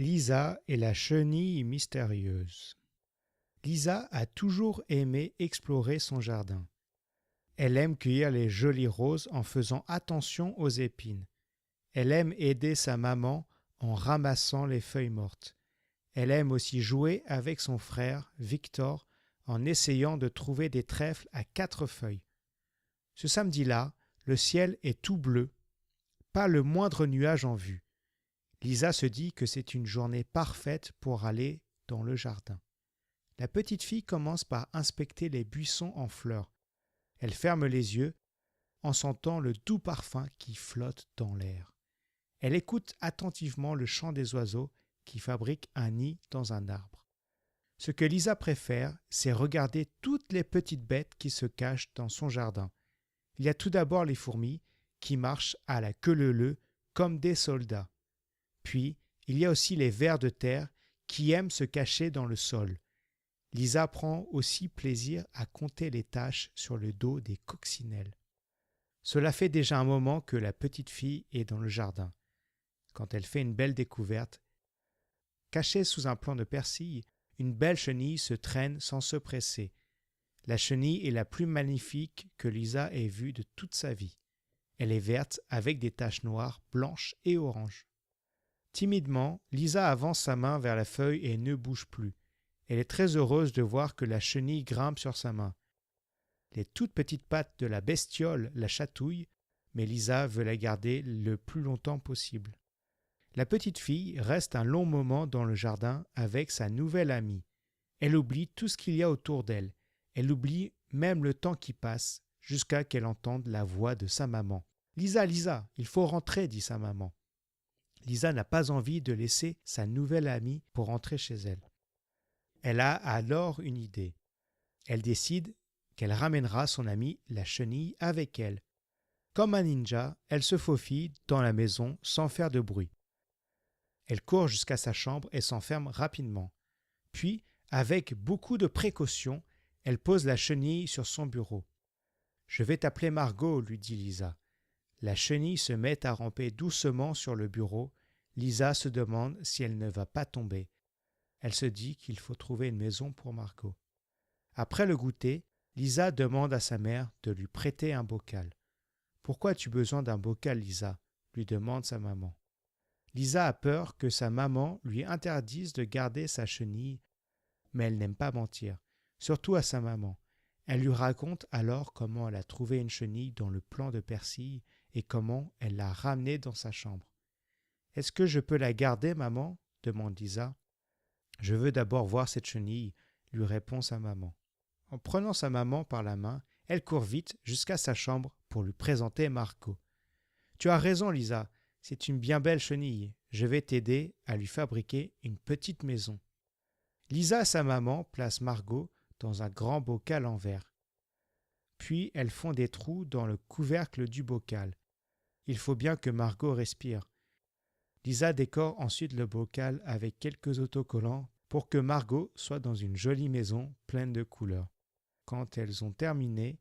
Lisa et la chenille mystérieuse. Lisa a toujours aimé explorer son jardin. Elle aime cueillir les jolies roses en faisant attention aux épines. Elle aime aider sa maman en ramassant les feuilles mortes. Elle aime aussi jouer avec son frère, Victor, en essayant de trouver des trèfles à 4 feuilles. Ce samedi-là, le ciel est tout bleu, pas le moindre nuage en vue. Lisa se dit que c'est une journée parfaite pour aller dans le jardin. La petite fille commence par inspecter les buissons en fleurs. Elle ferme les yeux en sentant le doux parfum qui flotte dans l'air. Elle écoute attentivement le chant des oiseaux qui fabriquent un nid dans un arbre. Ce que Lisa préfère, c'est regarder toutes les petites bêtes qui se cachent dans son jardin. Il y a tout d'abord les fourmis qui marchent à la queue leu-leu comme des soldats. Puis, il y a aussi les vers de terre qui aiment se cacher dans le sol. Lisa prend aussi plaisir à compter les taches sur le dos des coccinelles. Cela fait déjà un moment que la petite fille est dans le jardin. Quand elle fait une belle découverte, cachée sous un plant de persil, une belle chenille se traîne sans se presser. La chenille est la plus magnifique que Lisa ait vue de toute sa vie. Elle est verte avec des taches noires, blanches et oranges. Timidement, Lisa avance sa main vers la feuille et ne bouge plus. Elle est très heureuse de voir que la chenille grimpe sur sa main. Les toutes petites pattes de la bestiole la chatouillent, mais Lisa veut la garder le plus longtemps possible. La petite fille reste un long moment dans le jardin avec sa nouvelle amie. Elle oublie tout ce qu'il y a autour d'elle. Elle oublie même le temps qui passe jusqu'à qu'elle entende la voix de sa maman. « Lisa, Lisa, il faut rentrer » dit sa maman. Lisa n'a pas envie de laisser sa nouvelle amie pour rentrer chez elle. Elle a alors une idée. Elle décide qu'elle ramènera son amie la chenille avec elle. Comme un ninja, elle se faufile dans la maison sans faire de bruit. Elle court jusqu'à sa chambre et s'enferme rapidement. Puis, avec beaucoup de précaution, elle pose la chenille sur son bureau. « Je vais t'appeler Margot » lui dit Lisa. La chenille se met à ramper doucement sur le bureau. Lisa se demande si elle ne va pas tomber. Elle se dit qu'il faut trouver une maison pour Margot. Après le goûter, Lisa demande à sa mère de lui prêter un bocal. « Pourquoi as-tu besoin d'un bocal, Lisa ?» lui demande sa maman. Lisa a peur que sa maman lui interdise de garder sa chenille, mais elle n'aime pas mentir, surtout à sa maman. Elle lui raconte alors comment elle a trouvé une chenille dans le plant de persil et comment elle l'a ramenée dans sa chambre. « Est-ce que je peux la garder, maman ?» demande Lisa. « Je veux d'abord voir cette chenille » lui répond sa maman. En prenant sa maman par la main, elle court vite jusqu'à sa chambre pour lui présenter Margot. « Tu as raison, Lisa, c'est une bien belle chenille. Je vais t'aider à lui fabriquer une petite maison. » Lisa et sa maman placent Margot dans un grand bocal en verre. Puis elles font des trous dans le couvercle du bocal. Il faut bien que Margot respire. Lisa décore ensuite le bocal avec quelques autocollants pour que Margot soit dans une jolie maison pleine de couleurs. Quand elles ont terminé,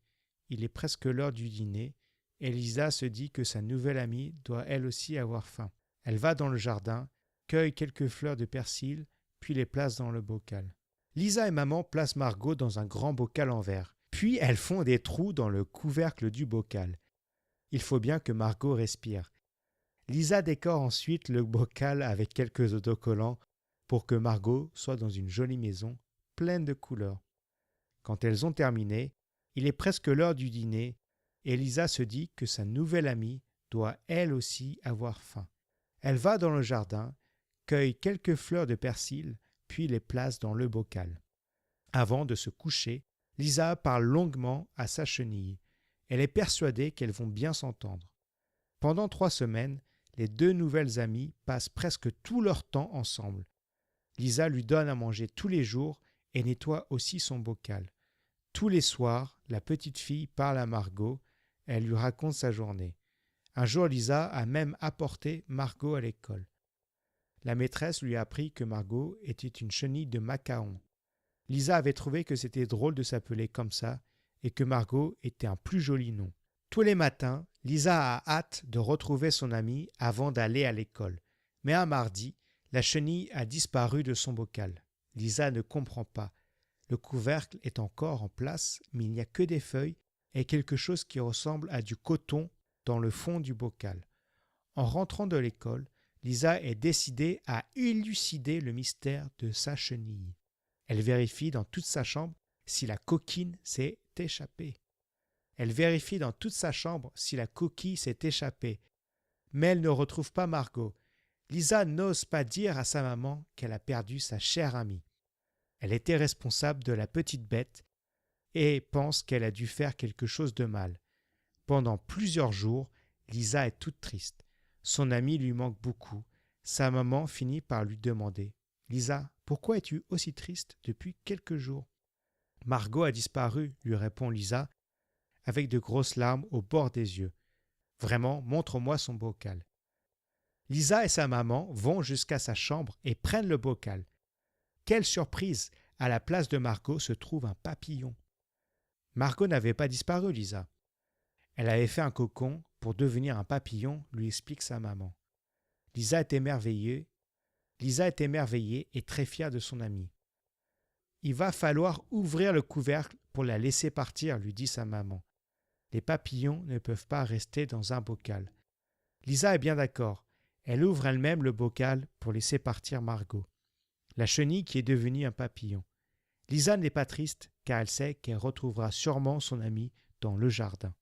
il est presque l'heure du dîner et Lisa se dit que sa nouvelle amie doit elle aussi avoir faim. Elle va dans le jardin, cueille quelques fleurs de persil, puis les place dans le bocal. Lisa et maman placent Margot dans un grand bocal en verre. Puis elles font des trous dans le couvercle du bocal. Il faut bien que Margot respire. Lisa décore ensuite le bocal avec quelques autocollants pour que Margot soit dans une jolie maison pleine de couleurs. Quand elles ont terminé, il est presque l'heure du dîner et Lisa se dit que sa nouvelle amie doit elle aussi avoir faim. Elle va dans le jardin, cueille quelques fleurs de persil, puis les place dans le bocal. Avant de se coucher, Lisa parle longuement à sa chenille. Elle est persuadée qu'elles vont bien s'entendre. Pendant 3 semaines, les 2 nouvelles amies passent presque tout leur temps ensemble. Lisa lui donne à manger tous les jours et nettoie aussi son bocal. Tous les soirs, la petite fille parle à Margot, elle lui raconte sa journée. Un jour, Lisa a même apporté Margot à l'école. La maîtresse lui a appris que Margot était une chenille de macaon. Lisa avait trouvé que c'était drôle de s'appeler comme ça et que Margot était un plus joli nom. Tous les matins, Lisa a hâte de retrouver son amie avant d'aller à l'école. Mais un mardi, La chenille a disparu de son bocal. Lisa ne comprend pas. Le couvercle est encore en place, mais il n'y a que des feuilles et quelque chose qui ressemble à du coton dans le fond du bocal. En rentrant de l'école, Lisa est décidée à élucider le mystère de sa chenille. Elle vérifie dans toute sa chambre si la coquine s'est échappée. Mais elle ne retrouve pas Margot. Lisa n'ose pas dire à sa maman qu'elle a perdu sa chère amie. Elle était responsable de la petite bête et pense qu'elle a dû faire quelque chose de mal. Pendant plusieurs jours, Lisa est toute triste. Son amie lui manque beaucoup. Sa maman finit par lui demander « Lisa, pourquoi es-tu aussi triste depuis quelques jours ?» « Margot a disparu, » lui répond Lisa, avec de grosses larmes au bord des yeux. « Vraiment, montre-moi son bocal. » Lisa et sa maman vont jusqu'à sa chambre et prennent le bocal. Quelle surprise! À la place de Margot se trouve un papillon. Margot n'avait pas disparu, Lisa. Elle avait fait un cocon pour devenir un papillon, lui explique sa maman. Lisa est émerveillée et très fière de son amie. Il va falloir ouvrir le couvercle pour la laisser partir, lui dit sa maman. Les papillons ne peuvent pas rester dans un bocal. Lisa est bien d'accord. Elle ouvre elle-même le bocal pour laisser partir Margot, la chenille qui est devenue un papillon. Lisa n'est pas triste car elle sait qu'elle retrouvera sûrement son amie dans le jardin.